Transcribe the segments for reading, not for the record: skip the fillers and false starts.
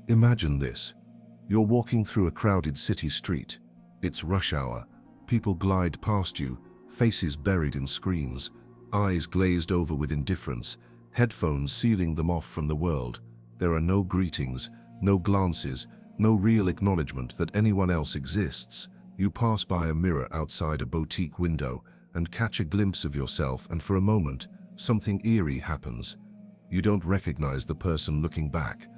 Imagine this. You're walking through a crowded city street. It's rush hour. People glide past you, faces buried in screens, eyes glazed over with indifference, headphones sealing them off from the world. There are no greetings, no glances, no real acknowledgement that anyone else exists. You pass by a mirror outside a boutique window and catch a glimpse of yourself, and for a moment, something eerie happens. You don't recognize the person looking back,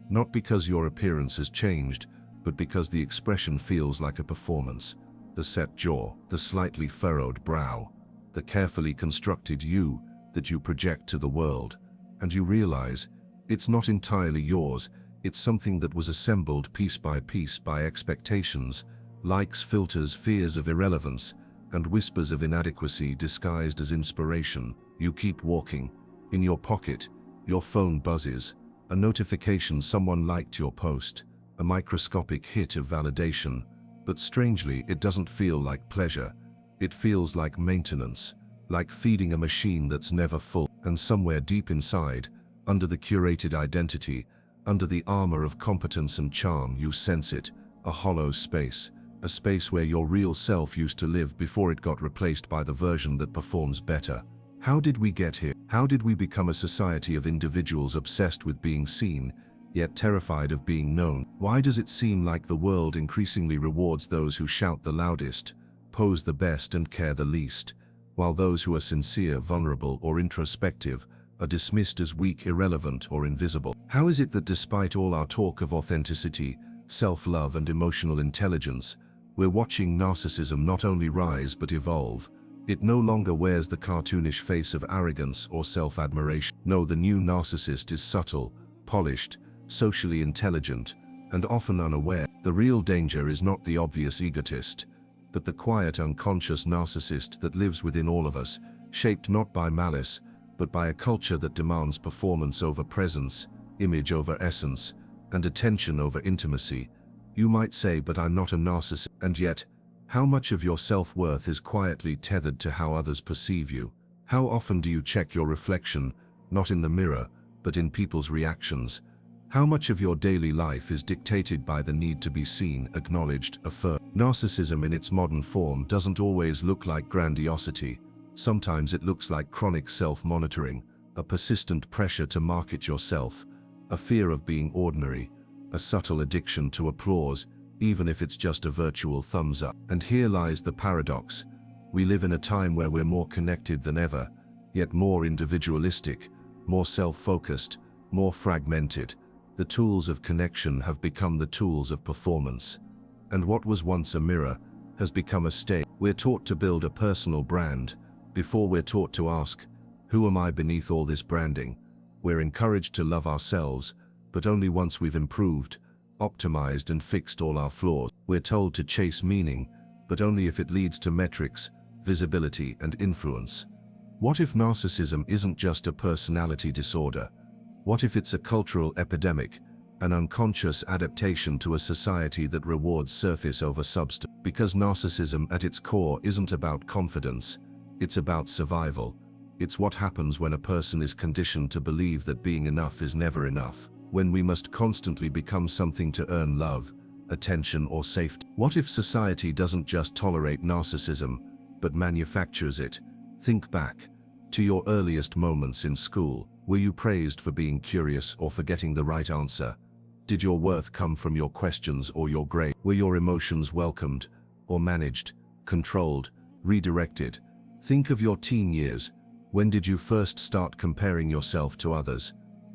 not because your appearance has changed, but because the expression feels like a performance. The set jaw, the slightly furrowed brow, the carefully constructed you that you project to the world, and you realize it's not entirely yours. It's something that was assembled piece by expectations, likes, filters, fears of irrelevance, and whispers of inadequacy disguised as inspiration. You keep walking. In your pocket, your phone buzzes. A notification: someone liked your post. A microscopic hit of validation. But strangely, it doesn't feel like pleasure. It feels like maintenance, like feeding a machine that's never full. And somewhere deep inside, under the curated identity, under the armor of competence and charm, you sense it, a hollow space, a space where your real self used to live before it got replaced by the version that performs better. How did we get here? How did we become a society of individuals obsessed with being seen, yet terrified of being known? Why does it seem like the world increasingly rewards those who shout the loudest, pose the best, and care the least, while those who are sincere, vulnerable, or introspective are dismissed as weak, irrelevant, or invisible? How is it that despite all our talk of authenticity, self-love, and emotional intelligence, we're watching narcissism not only rise but evolve? It no longer wears the cartoonish face of arrogance or self-admiration. No, the new narcissist is subtle, polished, socially intelligent, and often unaware. The real danger is not the obvious egotist, but the quiet, unconscious narcissist that lives within all of us, shaped not by malice, but by a culture that demands performance over presence, image over essence, and attention over intimacy. You might say, but I'm not a narcissist. And yet, how much of your self-worth is quietly tethered to how others perceive you? How often do you check your reflection, not in the mirror, but in people's reactions? How much of your daily life is dictated by the need to be seen, acknowledged, affirmed? Narcissism in its modern form doesn't always look like grandiosity. Sometimes it looks like chronic self-monitoring, a persistent pressure to market yourself, a fear of being ordinary, a subtle addiction to applause, even if it's just a virtual thumbs up. And here lies the paradox. We live in a time where we're more connected than ever, yet more individualistic, more self-focused, more fragmented. The tools of connection have become the tools of performance. And what was once a mirror has become a stage. We're taught to build a personal brand, before we're taught to ask, who am I beneath all this branding? We're encouraged to love ourselves, but only once we've improved, optimized, and fixed all our flaws. We're told to chase meaning, but only if it leads to metrics, visibility, and influence. What if narcissism isn't just a personality disorder? What if it's a cultural epidemic, an unconscious adaptation to a society that rewards surface over substance? Because narcissism at its core isn't about confidence. It's about survival. It's what happens when a person is conditioned to believe that being enough is never enough, when we must constantly become something to earn love, attention, or safety. What if society doesn't just tolerate narcissism, but manufactures it? Think back to your earliest moments in school. Were you praised for being curious or for getting the right answer? Did your worth come from your questions or your grade? Were your emotions welcomed or managed, controlled, redirected? Think of your teen years. When did you first start comparing yourself to others?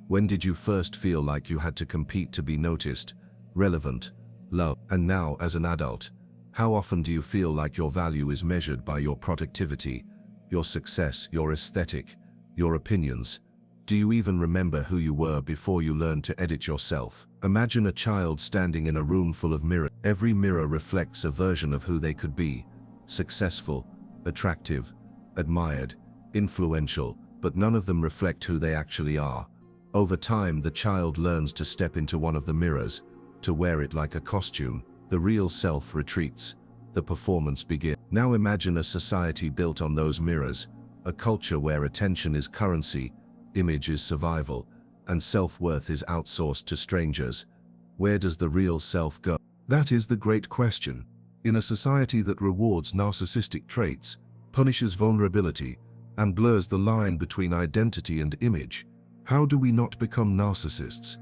When did you first feel like you had to compete to be noticed, relevant, loved? And now, as an adult, how often do you feel like your value is measured by your productivity, your success, your aesthetic, your opinions? Do you even remember who you were before you learned to edit yourself? Imagine a child standing in a room full of mirrors. Every mirror reflects a version of who they could be: successful, attractive, admired, influential, but none of them reflect who they actually are. Over time, the child learns to step into one of the mirrors, to wear it like a costume. The real self retreats. The performance begins. Now imagine a society built on those mirrors, a culture where attention is currency, image is survival, and self-worth is outsourced to strangers, Where does the real self go? That is the great question. In a society that rewards narcissistic traits, punishes vulnerability, and blurs the line between identity and image, how do we not become narcissists?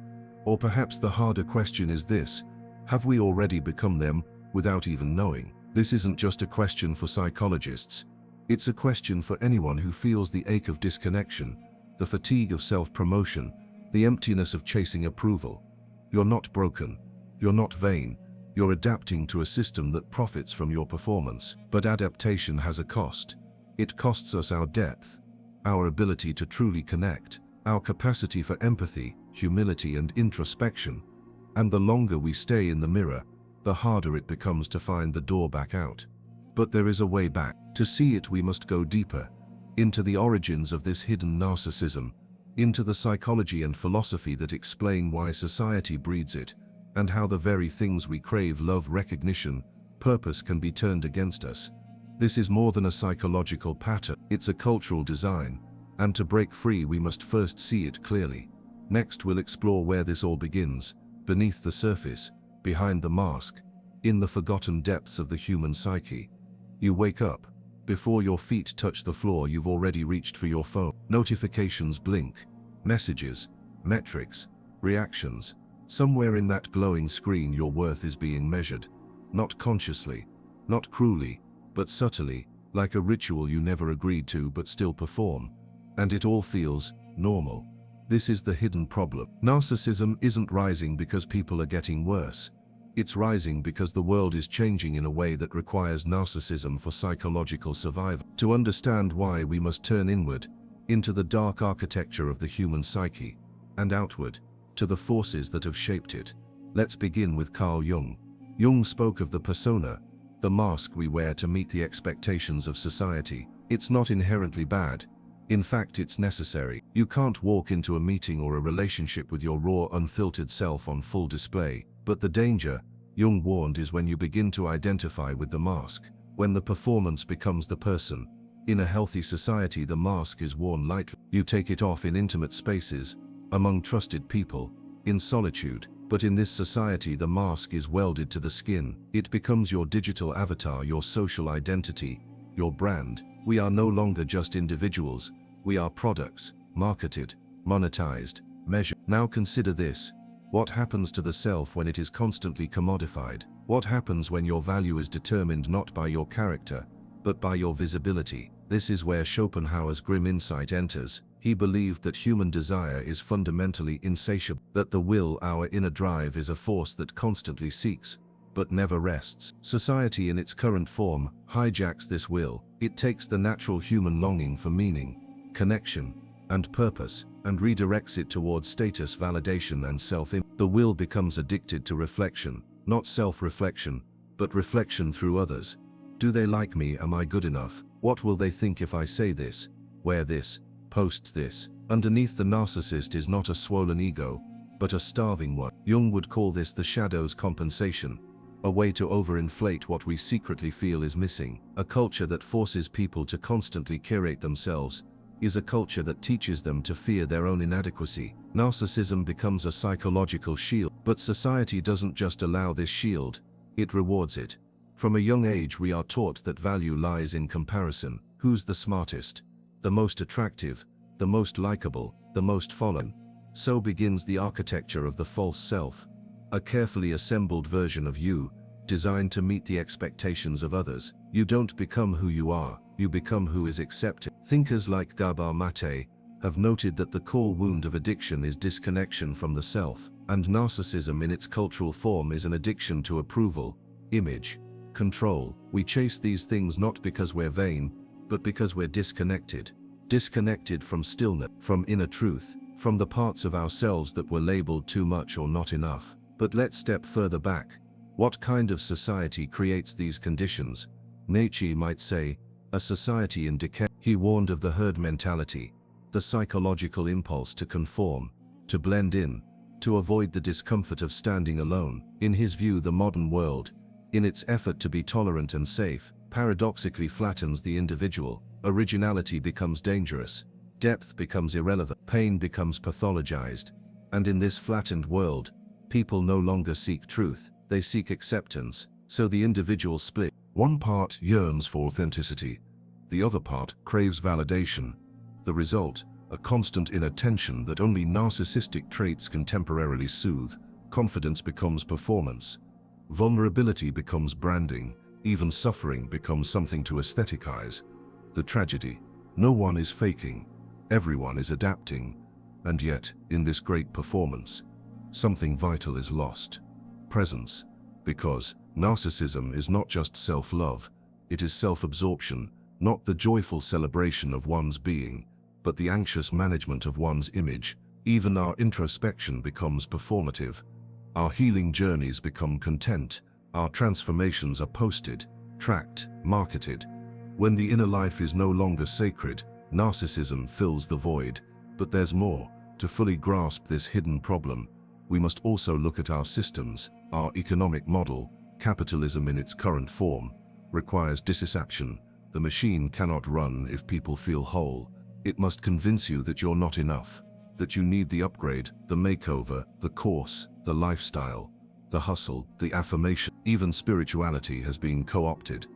Or perhaps the harder question is this: have we already become them without even knowing? This isn't just a question for psychologists. It's a question for anyone who feels the ache of disconnection, the fatigue of self-promotion, the emptiness of chasing approval. You're not broken. You're not vain. You're adapting to a system that profits from your performance. But adaptation has a cost. It costs us our depth, our ability to truly connect, our capacity for empathy, humility, and introspection. And the longer we stay in the mirror, the harder it becomes to find the door back out. But there is a way back. To see it, we must go deeper, into the origins of this hidden narcissism, into the psychology and philosophy that explain why society breeds it, and how the very things we crave, love, recognition, purpose, can be turned against us. This is more than a psychological pattern, it's a cultural design, and to break free we must first see it clearly. Next we'll explore where this all begins, beneath the surface, behind the mask, in the forgotten depths of the human psyche. You wake up. Before your feet touch the floor, you've already reached for your phone. Notifications blink, messages, metrics, reactions. Somewhere in that glowing screen your worth is being measured. Not consciously, not cruelly, but subtly, like a ritual you never agreed to but still perform. And it all feels normal. This is the hidden problem. Narcissism isn't rising because people are getting worse. It's rising because the world is changing in a way that requires narcissism for psychological survival. To understand why, we must turn inward, into the dark architecture of the human psyche, and outward, to the forces that have shaped it. Let's begin with Carl Jung. Jung spoke of the persona, the mask we wear to meet the expectations of society. It's not inherently bad. In fact, it's necessary. You can't walk into a meeting or a relationship with your raw, unfiltered self on full display. But the danger, Jung warned, is when you begin to identify with the mask, when the performance becomes the person. In a healthy society, the mask is worn lightly. You take it off in intimate spaces, among trusted people, in solitude. But in this society, the mask is welded to the skin. It becomes your digital avatar, your social identity, your brand. We are no longer just individuals. We are products, marketed, monetized, measured. Now consider this. What happens to the self when it is constantly commodified? What happens when your value is determined not by your character, but by your visibility? This is where Schopenhauer's grim insight enters. He believed that human desire is fundamentally insatiable, that the will, our inner drive, is a force that constantly seeks, but never rests. Society in its current form hijacks this will. It takes the natural human longing for meaning, connection, and purpose, and redirects it towards status, validation, and self-image. The will becomes addicted to reflection, not self-reflection, but reflection through others. Do they like me? Am I good enough? What will they think if I say this, wear this, post this? Underneath the narcissist is not a swollen ego, but a starving one. Jung would call this the shadow's compensation, a way to overinflate what we secretly feel is missing. A culture that forces people to constantly curate themselves is a culture that teaches them to fear their own inadequacy. Narcissism becomes a psychological shield, but society doesn't just allow this shield, it rewards it. From a young age we are taught that value lies in comparison. Who's the smartest, the most attractive, the most likable, the most followed? So begins the architecture of the false self, a carefully assembled version of you, designed to meet the expectations of others. You don't become who you are, you become who is accepted. Thinkers like Gabor Mate have noted that the core wound of addiction is disconnection from the self, and narcissism in its cultural form is an addiction to approval, image, control. We chase these things not because we're vain, but because we're disconnected. Disconnected from stillness, from inner truth, from the parts of ourselves that were labeled too much or not enough. But let's step further back. What kind of society creates these conditions? Nietzsche might say, a society in decay. He warned of the herd mentality, the psychological impulse to conform, to blend in, to avoid the discomfort of standing alone. In his view, the modern world, in its effort to be tolerant and safe, paradoxically flattens the individual. Originality becomes dangerous, depth becomes irrelevant, pain becomes pathologized. And in this flattened world, People no longer seek truth, they seek acceptance, so the individual split. One part yearns for authenticity, the other part craves validation. The result, a constant inner tension that only narcissistic traits can temporarily soothe. Confidence becomes performance. Vulnerability becomes branding. Even suffering becomes something to aestheticize. The tragedy: no one is faking, everyone is adapting. And yet, in this great performance, something vital is lost: presence. Because narcissism is not just self-love, it is self-absorption, not the joyful celebration of one's being, but the anxious management of one's image. Even our introspection becomes performative. Our healing journeys become content. Our transformations are posted, tracked, marketed. When the inner life is no longer sacred, narcissism fills the void. But there's more. To fully grasp this hidden problem, we must also look at our systems. Our economic model, capitalism in its current form, requires dissatisfaction. The machine cannot run if people feel whole. It must convince you that you're not enough, that you need the upgrade, the makeover, the course, the lifestyle, the hustle, the affirmation. Even spirituality has been co-opted.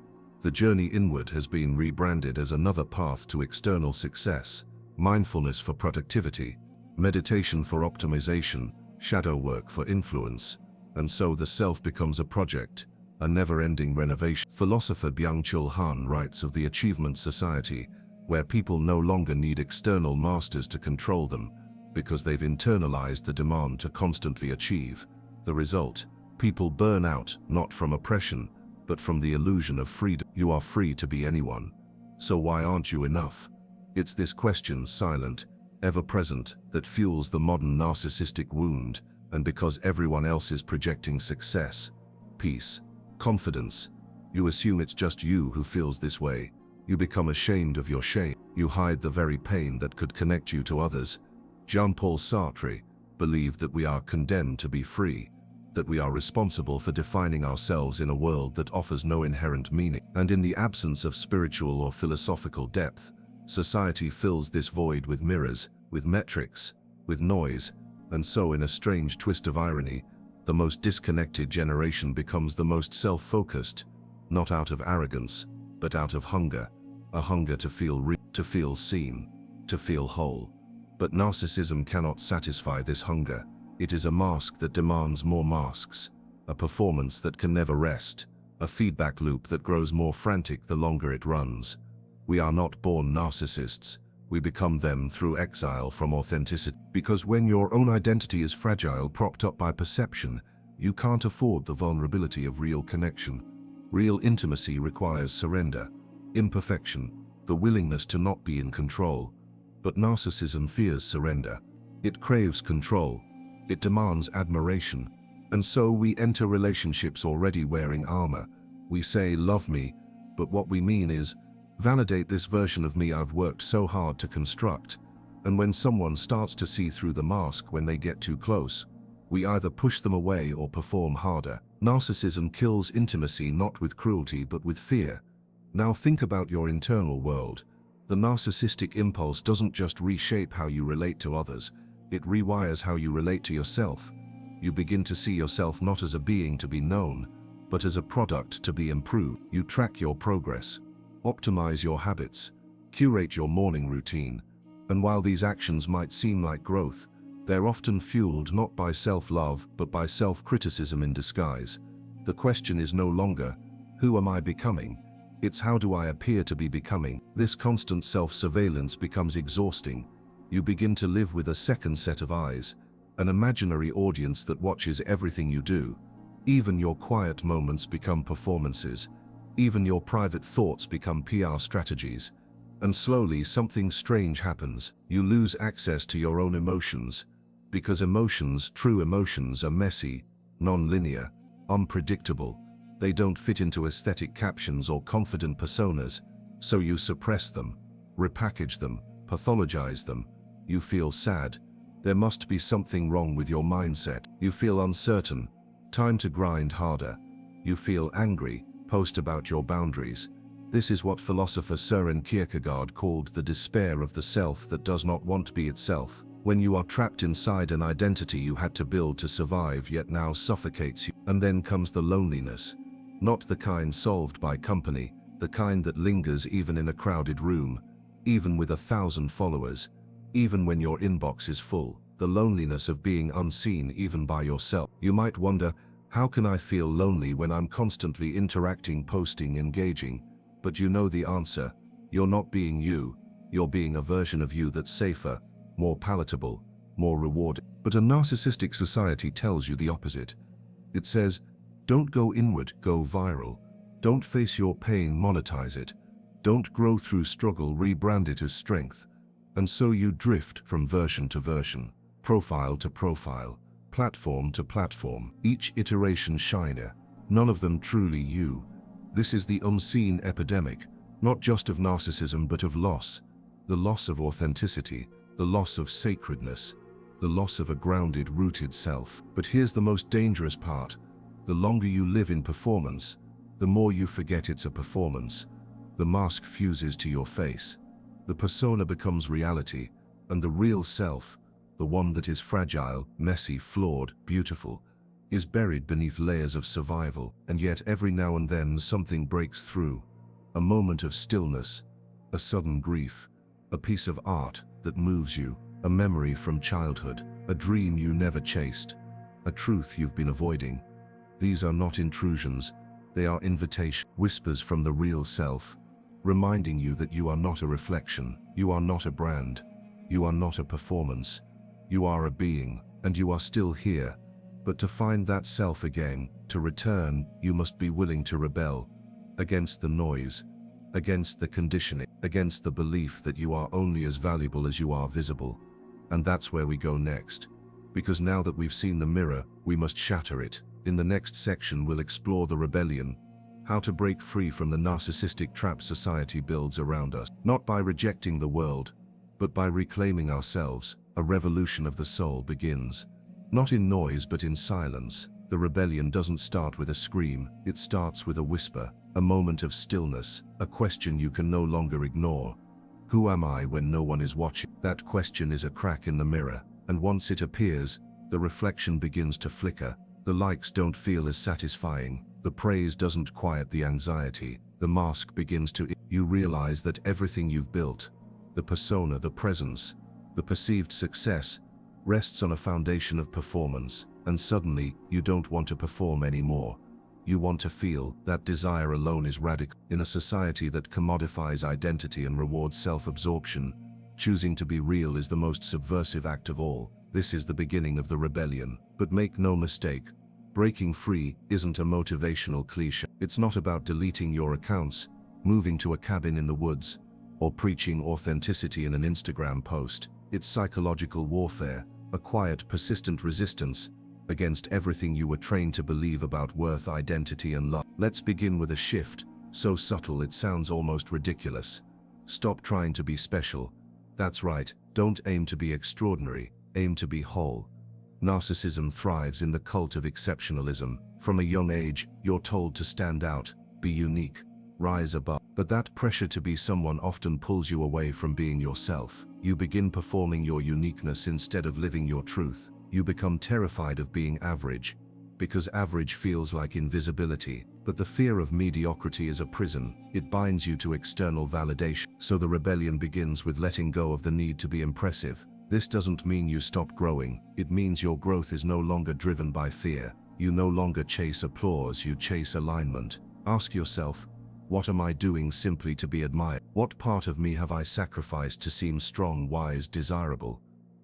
The journey inward has been rebranded as another path to external success: mindfulness for productivity, meditation for optimization, shadow work for influence. And so the self becomes a project, a never-ending renovation. Philosopher Byung-Chul Han writes of the achievement society, where people no longer need external masters to control them, because they've internalized the demand to constantly achieve. The result: people burn out, not from oppression, but from the illusion of freedom. You are free to be anyone. So why aren't you enough? It's this question, silent, ever-present, that fuels the modern narcissistic wound. And because everyone else is projecting success, peace, confidence, you assume it's just you who feels this way. You become ashamed of your shame. You hide the very pain that could connect you to others. Jean-Paul Sartre believed that we are condemned to be free, that we are responsible for defining ourselves in a world that offers no inherent meaning. And in the absence of spiritual or philosophical depth, society fills this void with mirrors, with metrics, with noise. And so, in a strange twist of irony, the most disconnected generation becomes the most self-focused, not out of arrogance, but out of hunger, a hunger to feel real, to feel seen, to feel whole. But narcissism cannot satisfy this hunger. It is a mask that demands more masks, a performance that can never rest, a feedback loop that grows more frantic the longer it runs. We are not born narcissists. We become them through exile from authenticity. Because when your own identity is fragile, propped up by perception, you can't afford the vulnerability of real connection. Real intimacy requires surrender, imperfection, the willingness to not be in control. But narcissism fears surrender. It craves control. It demands admiration. And so we enter relationships already wearing armor. We say, "Love me," but what we mean is, "Validate this version of me I've worked so hard to construct." And when someone starts to see through the mask when they get too close, we either push them away or perform harder. Narcissism kills intimacy not with cruelty but with fear. Now think about your internal world. The narcissistic impulse doesn't just reshape how you relate to others, it rewires how you relate to yourself. You begin to see yourself not as a being to be known, but as a product to be improved. You track your progress, optimize your habits, curate your morning routine. And while these actions might seem like growth, they're often fueled not by self-love but by self-criticism in disguise. The question is no longer, who am I becoming? It's how do I appear to be becoming? This constant self-surveillance becomes exhausting. You begin to live with a second set of eyes, an imaginary audience that watches everything you do. Even your quiet moments become performances. Even your private thoughts become PR strategies. And slowly something strange happens. You lose access to your own emotions. Because emotions, true emotions, are messy, non-linear, unpredictable. They don't fit into aesthetic captions or confident personas, so you suppress them, repackage them, pathologize them. You feel sad. There must be something wrong with your mindset. You feel uncertain. Time to grind harder. You feel angry. Post about your boundaries. This is what philosopher Søren Kierkegaard called the despair of the self that does not want to be itself. When you are trapped inside an identity you had to build to survive yet now suffocates you. And then comes the loneliness. Not the kind solved by company, the kind that lingers even in a crowded room, even with 1,000 followers, even when your inbox is full. The loneliness of being unseen even by yourself. You might wonder, how can I feel lonely when I'm constantly interacting, posting, engaging? But you know the answer. You're not being you. You're being a version of you that's safer, more palatable, more rewarding. But a narcissistic society tells you the opposite. It says, don't go inward, go viral. Don't face your pain, monetize it. Don't grow through struggle, rebrand it as strength. And so you drift from version to version, profile to profile, platform to platform, each iteration shinier, none of them truly you. This is the unseen epidemic, not just of narcissism but of loss. The loss of authenticity, the loss of sacredness, the loss of a grounded, rooted self. But here's the most dangerous part. The longer you live in performance, the more you forget it's a performance. The mask fuses to your face. The persona becomes reality, and the real self, the one that is fragile, messy, flawed, beautiful, is buried beneath layers of survival. And yet every now and then something breaks through. A moment of stillness, a sudden grief, a piece of art that moves you, a memory from childhood, a dream you never chased, a truth you've been avoiding. These are not intrusions, they are invitations, whispers from the real self, reminding you that you are not a reflection, you are not a brand, you are not a performance, you are a being, and you are still here. But to find that self again, to return, you must be willing to rebel against the noise, against the conditioning, against the belief that you are only as valuable as you are visible. And that's where we go next. Because now that we've seen the mirror, we must shatter it. In the next section we'll explore the rebellion, how to break free from the narcissistic trap society builds around us. Not by rejecting the world, but by reclaiming ourselves. A revolution of the soul begins. Not in noise but in silence. The rebellion doesn't start with a scream, it starts with a whisper, a moment of stillness, a question you can no longer ignore. Who am I when no one is watching? That question is a crack in the mirror, and once it appears, the reflection begins to flicker. The likes don't feel as satisfying, the praise doesn't quiet the anxiety, the mask begins to. You realize that everything you've built, the persona, the presence, the perceived success, rests on a foundation of performance, and suddenly, you don't want to perform anymore. You want to feel. That desire alone is radical. In a society that commodifies identity and rewards self-absorption, choosing to be real is the most subversive act of all. This is the beginning of the rebellion. But make no mistake, breaking free isn't a motivational cliché. It's not about deleting your accounts, moving to a cabin in the woods, or preaching authenticity in an Instagram post. It's psychological warfare, a quiet, persistent resistance against everything you were trained to believe about worth, identity, and love. Let's begin with a shift, so subtle it sounds almost ridiculous. Stop trying to be special. That's right, don't aim to be extraordinary, aim to be whole. Narcissism thrives in the cult of exceptionalism. From a young age, you're told to stand out, be unique, rise above. But that pressure to be someone often pulls you away from being yourself. You begin performing your uniqueness instead of living your truth. You become terrified of being average, because average feels like invisibility. But the fear of mediocrity is a prison. It binds you to external validation. So the rebellion begins with letting go of the need to be impressive. This doesn't mean you stop growing. It means your growth is no longer driven by fear. You no longer chase applause, you chase alignment. Ask yourself, what am I doing simply to be admired? What part of me have I sacrificed to seem strong, wise, desirable?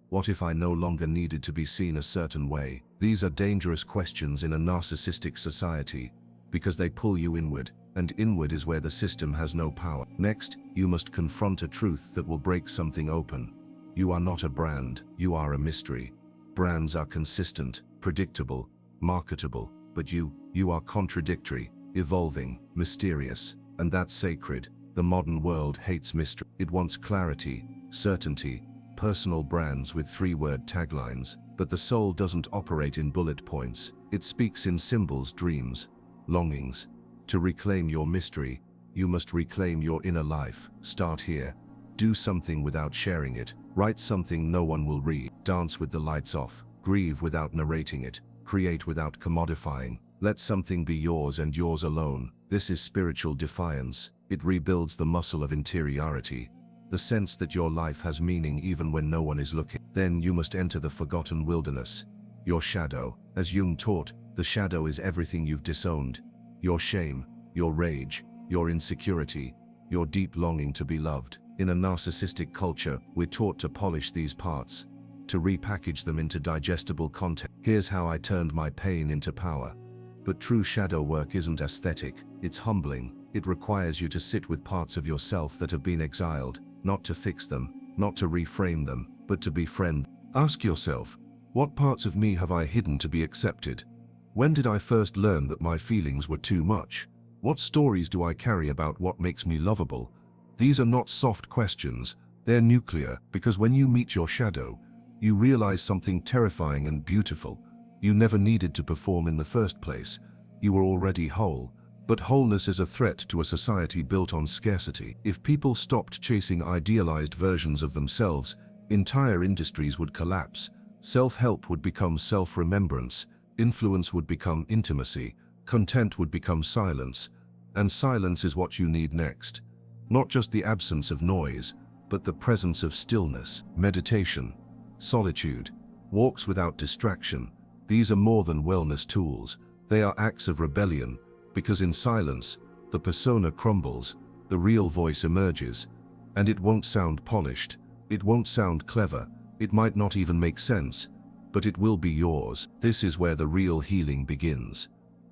What if I no longer needed to be seen a certain way? These are dangerous questions in a narcissistic society, because they pull you inward, and inward is where the system has no power. Next, you must confront a truth that will break something open. You are not a brand, you are a mystery. Brands are consistent, predictable, marketable, but you are contradictory, evolving, mysterious, and that's sacred. The modern world hates mystery. It wants clarity, certainty, personal brands with 3-word taglines. But the soul doesn't operate in bullet points. It speaks in symbols, dreams, longings. To reclaim your mystery, you must reclaim your inner life. Start here. Do something without sharing it. Write something no one will read. Dance with the lights off. Grieve without narrating it. Create without commodifying. Let something be yours and yours alone. This is spiritual defiance. It rebuilds the muscle of interiority, the sense that your life has meaning even when no one is looking. Then you must enter the forgotten wilderness. Your shadow. As Jung taught, the shadow is everything you've disowned. Your shame, your rage, your insecurity, your deep longing to be loved. In a narcissistic culture, we're taught to polish these parts, to repackage them into digestible content. Here's how I turned my pain into power. But true shadow work isn't aesthetic, it's humbling. It requires you to sit with parts of yourself that have been exiled, not to fix them, not to reframe them, but to befriend. Ask yourself, what parts of me have I hidden to be accepted? When did I first learn that my feelings were too much? What stories do I carry about what makes me lovable? These are not soft questions, they're nuclear, because when you meet your shadow, you realize something terrifying and beautiful. You never needed to perform in the first place. You were already whole. But wholeness is a threat to a society built on scarcity. If people stopped chasing idealized versions of themselves, entire industries would collapse. Self-help would become self-remembrance. Influence would become intimacy. Content would become silence. And silence is what you need next. Not just the absence of noise, but the presence of stillness, meditation, solitude, walks without distraction. These are more than wellness tools. They are acts of rebellion, because in silence, the persona crumbles, the real voice emerges, and it won't sound polished, it won't sound clever, it might not even make sense, but it will be yours. This is where the real healing begins.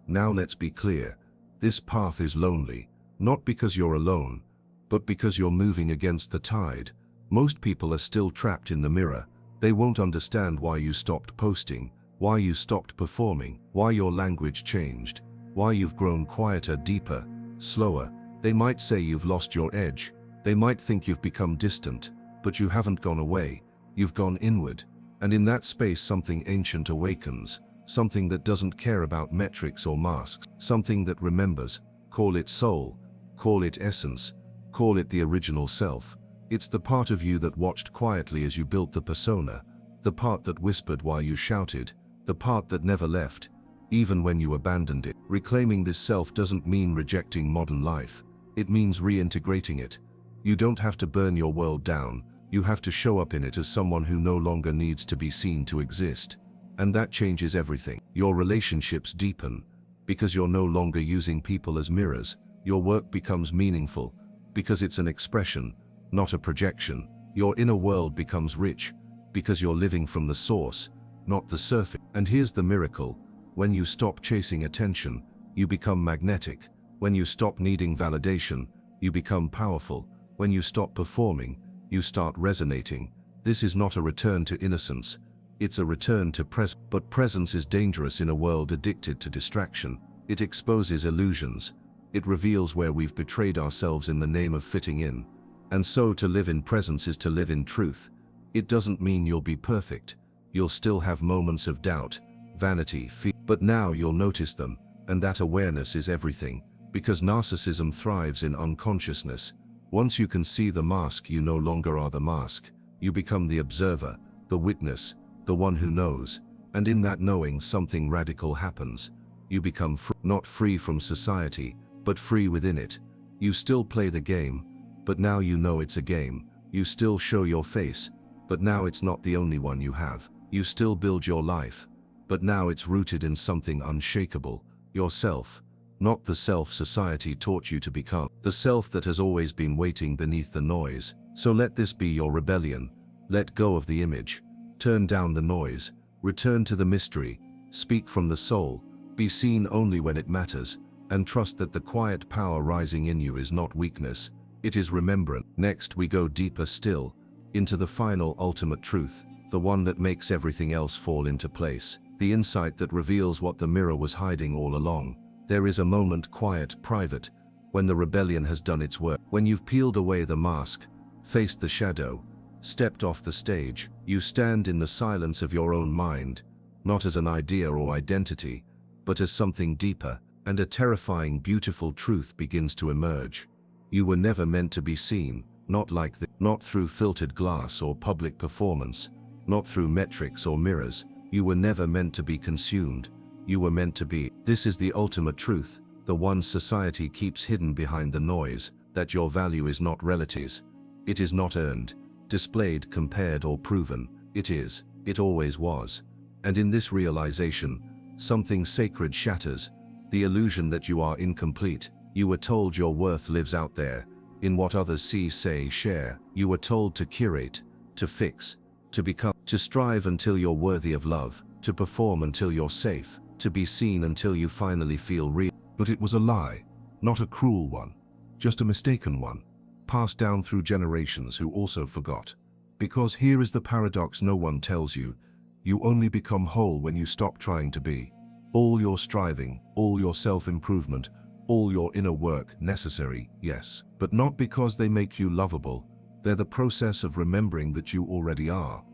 Now let's be clear, this path is lonely, not because you're alone, but because you're moving against the tide. Most people are still trapped in the mirror. They won't understand why you stopped posting, why you stopped performing, why your language changed, why you've grown quieter, deeper, slower. They might say you've lost your edge. They might think you've become distant, but you haven't gone away. You've gone inward. And in that space something ancient awakens, something that doesn't care about metrics or masks, something that remembers. Call it soul, call it essence, call it the original self. It's the part of you that watched quietly as you built the persona, the part that whispered while you shouted, the part that never left, even when you abandoned it. Reclaiming this self doesn't mean rejecting modern life. It means reintegrating it. You don't have to burn your world down. You have to show up in it as someone who no longer needs to be seen to exist. And that changes everything. Your relationships deepen, because you're no longer using people as mirrors. Your work becomes meaningful, because it's an expression, not a projection. Your inner world becomes rich, because you're living from the source, not the surface. And here's the miracle. When you stop chasing attention, you become magnetic. When you stop needing validation, you become powerful. When you stop performing, you start resonating. This is not a return to innocence. It's a return to presence. But presence is dangerous in a world addicted to distraction. It exposes illusions. It reveals where we've betrayed ourselves in the name of fitting in. And so to live in presence is to live in truth. It doesn't mean you'll be perfect. You'll still have moments of doubt, vanity, fear. But now you'll notice them, and that awareness is everything, because narcissism thrives in unconsciousness. Once you can see the mask, you no longer are the mask. You become the observer, the witness, the one who knows. And in that knowing, something radical happens. You become not free from society, but free within it. You still play the game, but now you know it's a game. You still show your face, but now it's not the only one you have. You still build your life, but now it's rooted in something unshakable, yourself. Not the self society taught you to become, the self that has always been waiting beneath the noise. So let this be your rebellion. Let go of the image. Turn down the noise. Return to the mystery. Speak from the soul. Be seen only when it matters. And trust that the quiet power rising in you is not weakness. It is remembrance. Next we go deeper still, into the final ultimate truth, the one that makes everything else fall into place. The insight that reveals what the mirror was hiding all along. There is a moment, quiet, private, when the rebellion has done its work. When you've peeled away the mask, faced the shadow, stepped off the stage, you stand in the silence of your own mind, not as an idea or identity, but as something deeper, and a terrifying, beautiful truth begins to emerge. You were never meant to be seen. Not like this, not through filtered glass or public performance, not through metrics or mirrors. You were never meant to be consumed. You were meant to be. This is the ultimate truth, the one society keeps hidden behind the noise, that your value is not relative. It is not earned, displayed, compared, or proven. It is. It always was. And in this realization, something sacred shatters, the illusion that you are incomplete. You were told your worth lives out there, in what others see, say, share. You were told to curate, to fix, to become, to strive until you're worthy of love, to perform until you're safe, to be seen until you finally feel real. But it was a lie, not a cruel one, just a mistaken one, passed down through generations who also forgot. Because here is the paradox no one tells you: you only become whole when you stop trying to be. All your striving, all your self-improvement, all your inner work, necessary, yes, but not because they make you lovable. They're the process of remembering that you already are.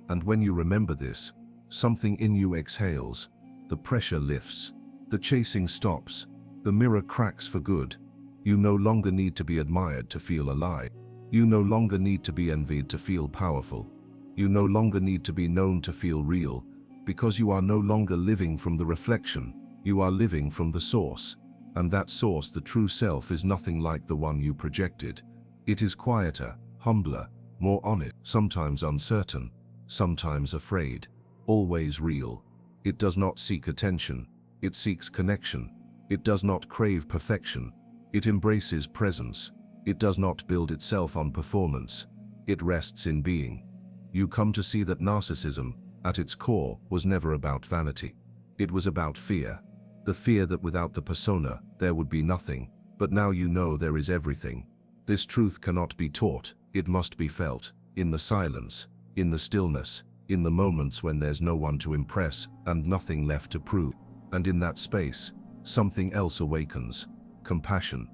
And when you remember this, something in you exhales, the pressure lifts, the chasing stops, the mirror cracks for good. You no longer need to be admired to feel alive. You no longer need to be envied to feel powerful. You no longer need to be known to feel real, because you are no longer living from the reflection, you are living from the source. And that source, the true self, is nothing like the one you projected. It is quieter, humbler, more honest, sometimes uncertain, sometimes afraid, always real. It does not seek attention, it seeks connection. It does not crave perfection, it embraces presence. It does not build itself on performance, it rests in being. You come to see that narcissism, at its core, was never about vanity. It was about fear. The fear that without the persona, there would be nothing. But now you know there is everything. This truth cannot be taught, it must be felt, in the silence, in the stillness, in the moments when there's no one to impress and nothing left to prove. And in that space, something else awakens: compassion.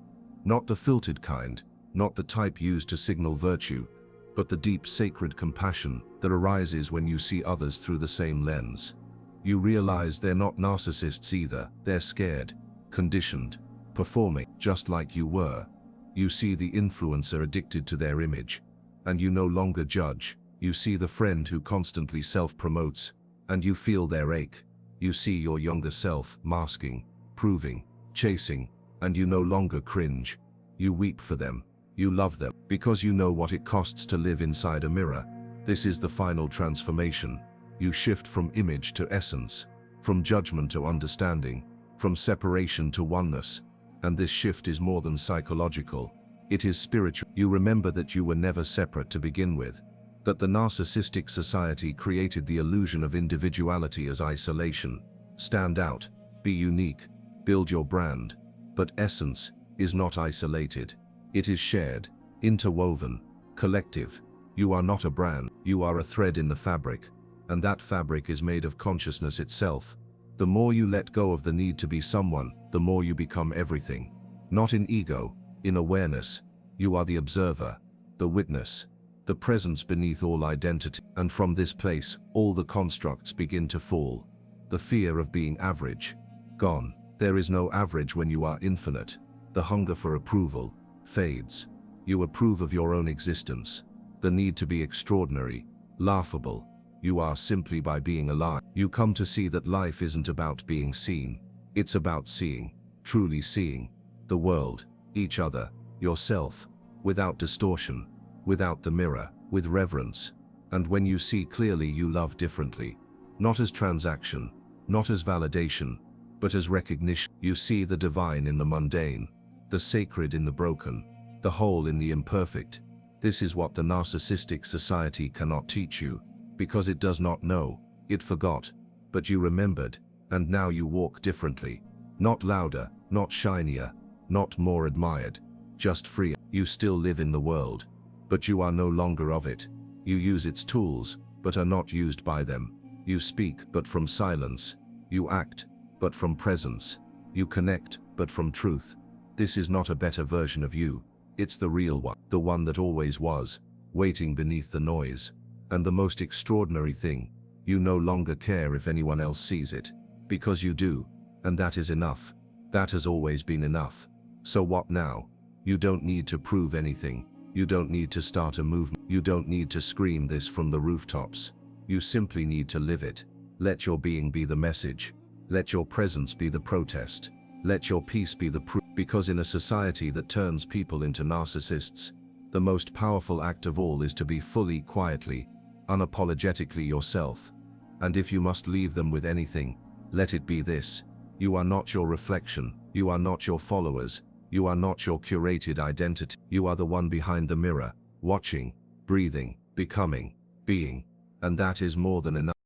Not the filtered kind, not the type used to signal virtue, but the deep sacred compassion that arises when you see others through the same lens. You realize they're not narcissists either. They're scared, conditioned, performing, just like you were. You see the influencer addicted to their image, and you no longer judge. You see the friend who constantly self-promotes, and you feel their ache. You see your younger self masking, proving, chasing, and you no longer cringe. You weep for them. You love them, because you know what it costs to live inside a mirror. This is the final transformation. You shift from image to essence, from judgment to understanding, from separation to oneness. And this shift is more than psychological. It is spiritual. You remember that you were never separate to begin with, that the narcissistic society created the illusion of individuality as isolation. Stand out, be unique, build your brand. But essence is not isolated. It is shared, interwoven, collective. You are not a brand, you are a thread in the fabric, and that fabric is made of consciousness itself. The more you let go of the need to be someone, the more you become everything. Not in ego, in awareness. You are the observer, the witness, the presence beneath all identity. And from this place, all the constructs begin to fall. The fear of being average, gone. There is no average when you are infinite. The hunger for approval fades. You approve of your own existence. The need to be extraordinary, laughable. You are simply by being alive. You come to see that life isn't about being seen. It's about seeing, truly seeing, the world, each other, yourself, without distortion, without the mirror, with reverence. And when you see clearly, you love differently. Not as transaction, not as validation, but as recognition. You see the divine in the mundane, the sacred in the broken, the whole in the imperfect. This is what the narcissistic society cannot teach you, because it does not know. It forgot, but you remembered, and now you walk differently. Not louder, not shinier, not more admired, just freer. You still live in the world, but you are no longer of it. You use its tools, but are not used by them. You speak, but from silence. You act, but from presence. You connect, but from truth. This is not a better version of you. It's the real one, the one that always was, waiting beneath the noise. And the most extraordinary thing, you no longer care if anyone else sees it, because you do, and that is enough. That has always been enough. So what now? You don't need to prove anything. You don't need to start a movement. You don't need to scream this from the rooftops. You simply need to live it. Let your being be the message. Let your presence be the protest. Let your peace be the proof. Because in a society that turns people into narcissists, the most powerful act of all is to be fully, quietly, unapologetically yourself. And if you must leave them with anything, let it be this: you are not your reflection, you are not your followers, you are not your curated identity. You are the one behind the mirror, watching, breathing, becoming, being, and that is more than enough.